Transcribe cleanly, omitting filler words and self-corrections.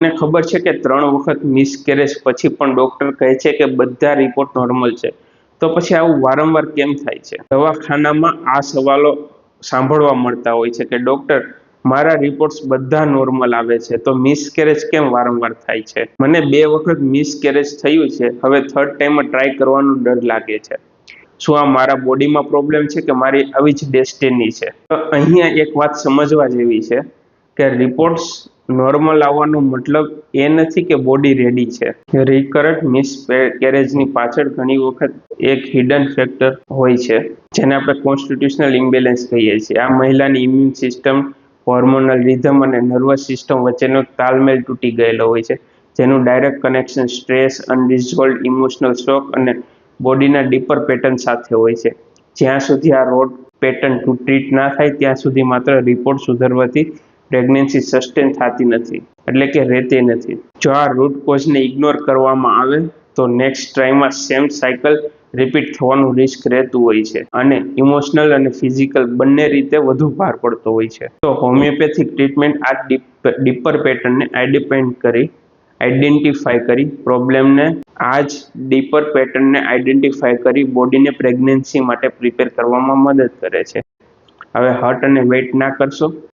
મને ખબર છે કે 3 વખત મિસકેરેજ પછી પણ ડોક્ટર કહે છે કે બધા રિપોર્ટ નોર્મલ છે, તો પછી આવું વારંવાર કેમ થાય છે? દવાખાનામાં આ સવાલો સાંભળવા મળતા હોય છે કે ડોક્ટર, મારા રિપોર્ટ્સ બધા નોર્મલ આવે છે, તો મિસકેરેજ કેમ વારંવાર થાય છે? મને 2 વખત મિસકેરેજ થયું છે, હવે થર્ડ ટાઈમ ટ્રાય કરવાનો ડર લાગે છે. શું આ મારા બોડીમાં પ્રોબ્લેમ છે કે મારી આવી જ ડેસ્ટિની છે? તો અહીંયા એક વાત સમજવા જેવી છે કે રિપોર્ટ્સ નોર્મલ આવવાનો મતલબ એ નથી કે બોડી રેડી છે. રિકરન્ટ મિસકેરેજની પાછળ ઘણી વખત એક હિડન ફેક્ટર હોય છે, જેને આપણે કોન્સ્ટિટ્યુશનલ ઇમ્બેલેન્સ કહીએ છીએ. આ મહિલાની ઇમ્યુન સિસ્ટમ, હોર્મોનલ રિધમ અને નર્વસ સિસ્ટમ વચ્ચેનો તાલમેલ તૂટી ગયેલો હોય છે, જેનું ડાયરેક્ટ કનેક્શન સ્ટ્રેસ, અનરિઝોલ્વડ ઇમોશનલ શોક અને બોડીના ડીપર પેટર્ન સાથે હોય છે. જ્યાં સુધી આ રોડ પેટર્ન ટ્રીટ ના થાય ત્યાં સુધી માત્ર રિપોર્ટ સુધારવાથી પ્રેગ્નન્સી સસ્ટેન થતી નથી, એટલે કે રહેતી નથી. જો આ રૂટ કોઝને ઇગ્નોર કરવામાં આવે તો નેક્સ્ટ ટ્રાયમાં સેમ સાયકલ રિપીટ થવાનું રિસ્ક રહેતું હોય છે અને ઇમોશનલ અને ફિઝિકલ બંને રીતે વધુ ભાર પડતો હોય છે. તો હોમિયોપેથિક ટ્રીટમેન્ટ આ ડીપર પેટર્નને આઈડેન્ટિફાઈ કરી પ્રોબ્લેમને ડીપર પેટર્નને આઈડેન્ટિફાઈ કરી બોડીને પ્રેગ્નન્સી માટે પ્રિપેર કરવામાં મદદ કરે છે. હવે હર્ટ અને વેઇટ ના કરશો.